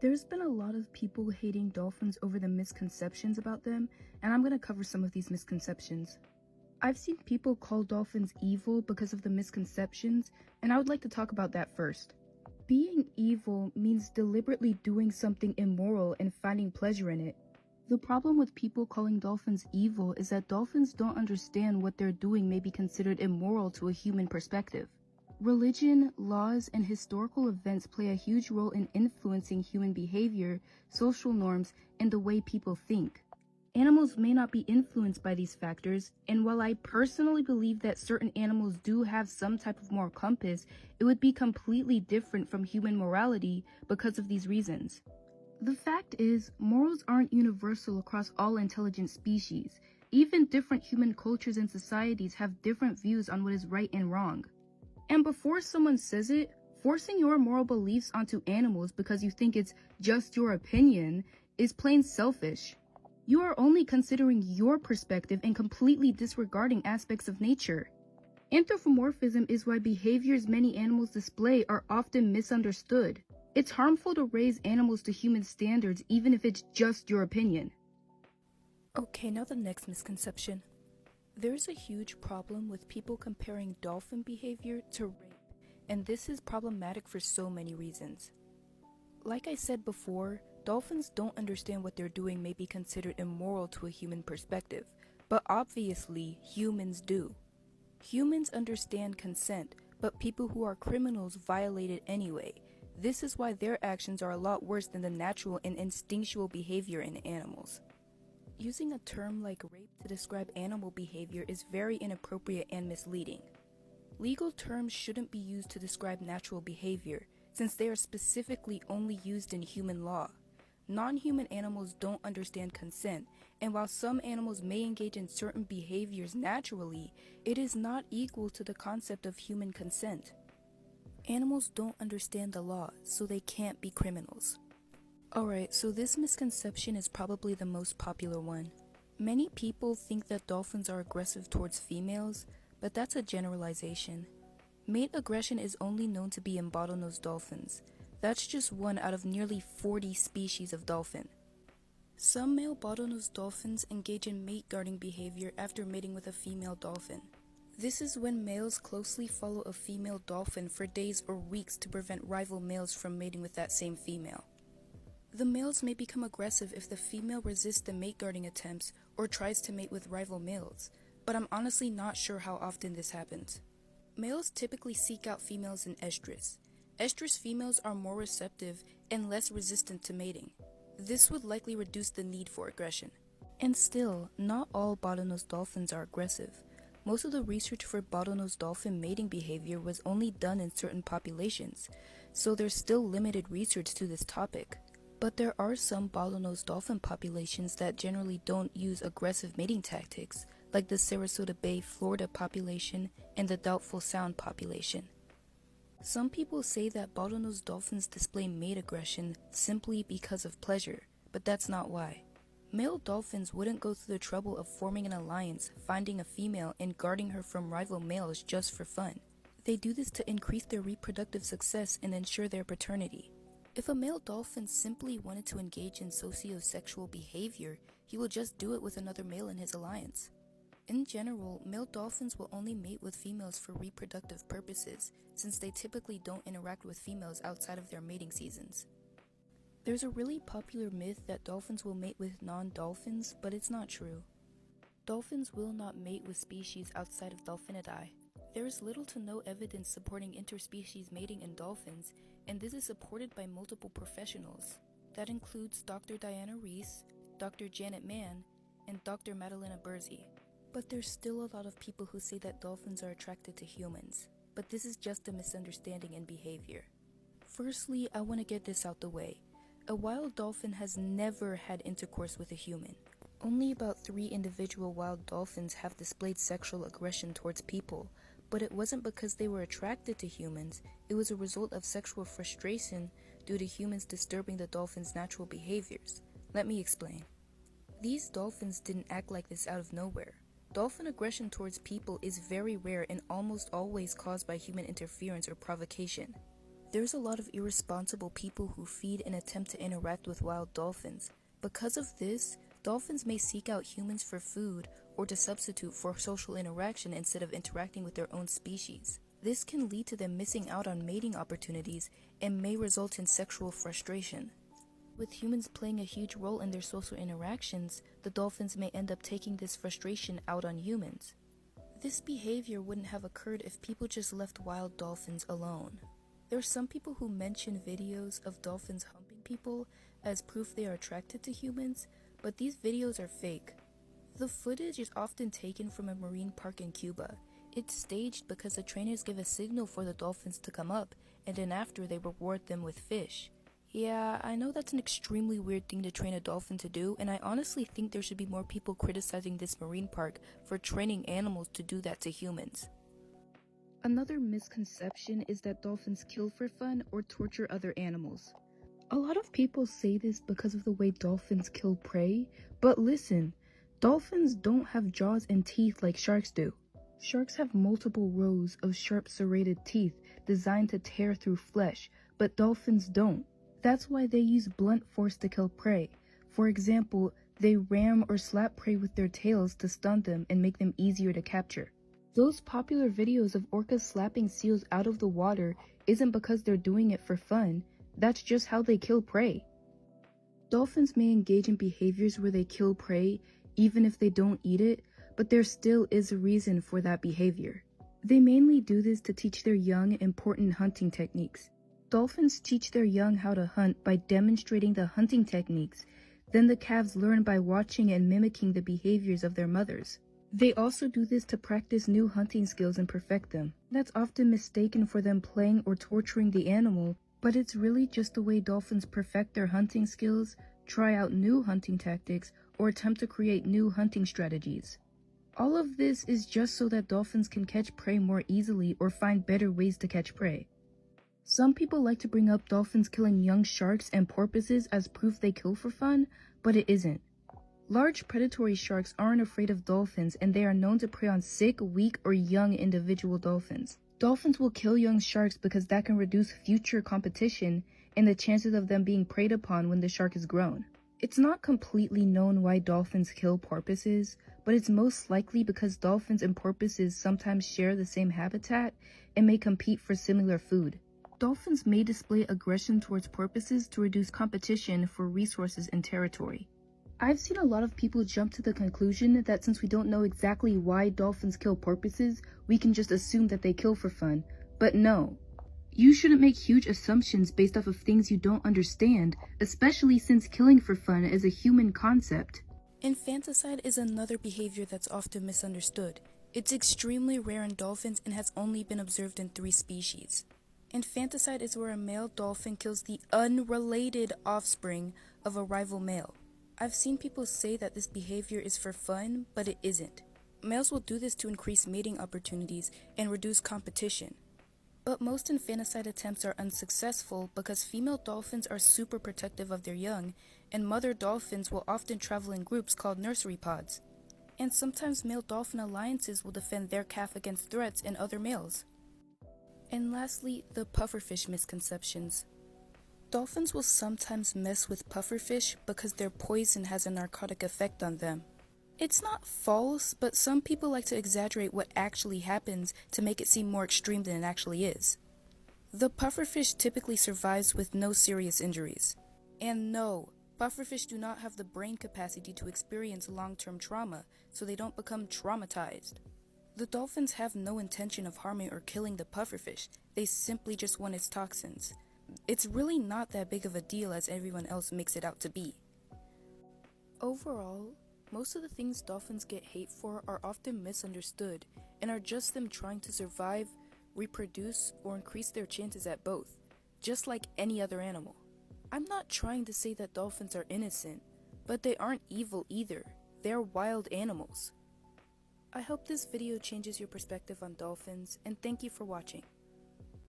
There's been a lot of people hating dolphins over the misconceptions about them, and I'm going to cover some of these misconceptions. I've seen people call dolphins evil because of the misconceptions, and I would like to talk about that first. Being evil means deliberately doing something immoral and finding pleasure in it. The problem with people calling dolphins evil is that dolphins don't understand what they're doing may be considered immoral to a human perspective. Religion, laws, and historical events play a huge role in influencing human behavior, social norms, and the way people think. Animals may not be influenced by these factors, and while I personally believe that certain animals do have some type of moral compass, it would be completely different from human morality because of these reasons. The fact is, morals aren't universal across all intelligent species. Even different human cultures and societies have different views on what is right and wrong. And before someone says it, forcing your moral beliefs onto animals because you think it's just your opinion is plain selfish. You are only considering your perspective and completely disregarding aspects of nature. Anthropomorphism is why behaviors many animals display are often misunderstood. It's harmful to raise animals to human standards even if it's just your opinion. Okay, now the next misconception. There's a huge problem with people comparing dolphin behavior to rape, and this is problematic for so many reasons. Like I said before, dolphins don't understand what they're doing may be considered immoral to a human perspective, but obviously humans do. Humans understand consent, but people who are criminals violate it anyway. This is why their actions are a lot worse than the natural and instinctual behavior in animals. Using a term like rape to describe animal behavior is very inappropriate and misleading. Legal terms shouldn't be used to describe natural behavior, since they are specifically only used in human law. Non-human animals don't understand consent, and while some animals may engage in certain behaviors naturally, it is not equal to the concept of human consent. Animals don't understand the law, so they can't be criminals. Alright, so this misconception is probably the most popular one. Many people think that dolphins are aggressive towards females, but that's a generalization. Mate aggression is only known to be in bottlenose dolphins. That's just one out of nearly 40 species of dolphin. Some male bottlenose dolphins engage in mate guarding behavior after mating with a female dolphin. This is when males closely follow a female dolphin for days or weeks to prevent rival males from mating with that same female. The males may become aggressive if the female resists the mate guarding attempts or tries to mate with rival males, but I'm honestly not sure how often this happens. Males typically seek out females in estrus. Estrus females are more receptive and less resistant to mating. This would likely reduce the need for aggression. And still, not all bottlenose dolphins are aggressive. Most of the research for bottlenose dolphin mating behavior was only done in certain populations, so there's still limited research to this topic. But there are some bottlenose dolphin populations that generally don't use aggressive mating tactics, like the Sarasota Bay, Florida population and the Doubtful Sound population. Some people say that bottlenose dolphins display mate aggression simply because of pleasure, but that's not why. Male dolphins wouldn't go through the trouble of forming an alliance, finding a female, and guarding her from rival males just for fun. They do this to increase their reproductive success and ensure their paternity. If a male dolphin simply wanted to engage in socio-sexual behavior, he will just do it with another male in his alliance. In general, male dolphins will only mate with females for reproductive purposes, since they typically don't interact with females outside of their mating seasons. There's a really popular myth that dolphins will mate with non-dolphins, but it's not true. Dolphins will not mate with species outside of Dolphinidae. There is little to no evidence supporting interspecies mating in dolphins, and this is supported by multiple professionals. That includes Dr. Diana Reese, Dr. Janet Mann, and Dr. Madalena Berzee. But there's still a lot of people who say that dolphins are attracted to humans, but this is just a misunderstanding in behavior. Firstly, I want to get this out the way. A wild dolphin has never had intercourse with a human. Only about 3 individual wild dolphins have displayed sexual aggression towards people, but it wasn't because they were attracted to humans, it was a result of sexual frustration due to humans disturbing the dolphin's natural behaviors. Let me explain. These dolphins didn't act like this out of nowhere. Dolphin aggression towards people is very rare and almost always caused by human interference or provocation. There's a lot of irresponsible people who feed and attempt to interact with wild dolphins. Because of this, dolphins may seek out humans for food or to substitute for social interaction instead of interacting with their own species. This can lead to them missing out on mating opportunities and may result in sexual frustration. With humans playing a huge role in their social interactions, the dolphins may end up taking this frustration out on humans. This behavior wouldn't have occurred if people just left wild dolphins alone. There are some people who mention videos of dolphins humping people as proof they are attracted to humans, but these videos are fake. The footage is often taken from a marine park in Cuba. It's staged because the trainers give a signal for the dolphins to come up, and then after they reward them with fish. Yeah, I know that's an extremely weird thing to train a dolphin to do, and I honestly think there should be more people criticizing this marine park for training animals to do that to humans. Another misconception is that dolphins kill for fun or torture other animals. A lot of people say this because of the way dolphins kill prey, but listen, dolphins don't have jaws and teeth like sharks do. Sharks have multiple rows of sharp serrated teeth designed to tear through flesh, but dolphins don't. That's why they use blunt force to kill prey. For example, they ram or slap prey with their tails to stun them and make them easier to capture. Those popular videos of orcas slapping seals out of the water isn't because they're doing it for fun, that's just how they kill prey. Dolphins may engage in behaviors where they kill prey even if they don't eat it, but there still is a reason for that behavior. They mainly do this to teach their young important hunting techniques. Dolphins teach their young how to hunt by demonstrating the hunting techniques, then the calves learn by watching and mimicking the behaviors of their mothers. They also do this to practice new hunting skills and perfect them. That's often mistaken for them playing or torturing the animal, but it's really just the way dolphins perfect their hunting skills, try out new hunting tactics, or attempt to create new hunting strategies. All of this is just so that dolphins can catch prey more easily or find better ways to catch prey. Some people like to bring up dolphins killing young sharks and porpoises as proof they kill for fun, but it isn't. Large predatory sharks aren't afraid of dolphins, and they are known to prey on sick, weak, or young individual dolphins. Dolphins will kill young sharks because that can reduce future competition and the chances of them being preyed upon when the shark is grown. It's not completely known why dolphins kill porpoises, but it's most likely because dolphins and porpoises sometimes share the same habitat and may compete for similar food. Dolphins may display aggression towards porpoises to reduce competition for resources and territory. I've seen a lot of people jump to the conclusion that since we don't know exactly why dolphins kill porpoises, we can just assume that they kill for fun. But no. You shouldn't make huge assumptions based off of things you don't understand, especially since killing for fun is a human concept. Infanticide is another behavior that's often misunderstood. It's extremely rare in dolphins and has only been observed in 3 species. Infanticide is where a male dolphin kills the unrelated offspring of a rival male. I've seen people say that this behavior is for fun, but it isn't. Males will do this to increase mating opportunities and reduce competition. But most infanticide attempts are unsuccessful because female dolphins are super protective of their young, and mother dolphins will often travel in groups called nursery pods. And sometimes male dolphin alliances will defend their calf against threats and other males. And lastly, the pufferfish misconceptions. Dolphins will sometimes mess with pufferfish because their poison has a narcotic effect on them. It's not false, but some people like to exaggerate what actually happens to make it seem more extreme than it actually is. The pufferfish typically survives with no serious injuries. And no, pufferfish do not have the brain capacity to experience long-term trauma, so they don't become traumatized. The dolphins have no intention of harming or killing the pufferfish, they simply just want its toxins. It's really not that big of a deal as everyone else makes it out to be. Overall, most of the things dolphins get hate for are often misunderstood and are just them trying to survive, reproduce, or increase their chances at both, just like any other animal. I'm not trying to say that dolphins are innocent, but they aren't evil either. They're wild animals. I hope this video changes your perspective on dolphins, and thank you for watching.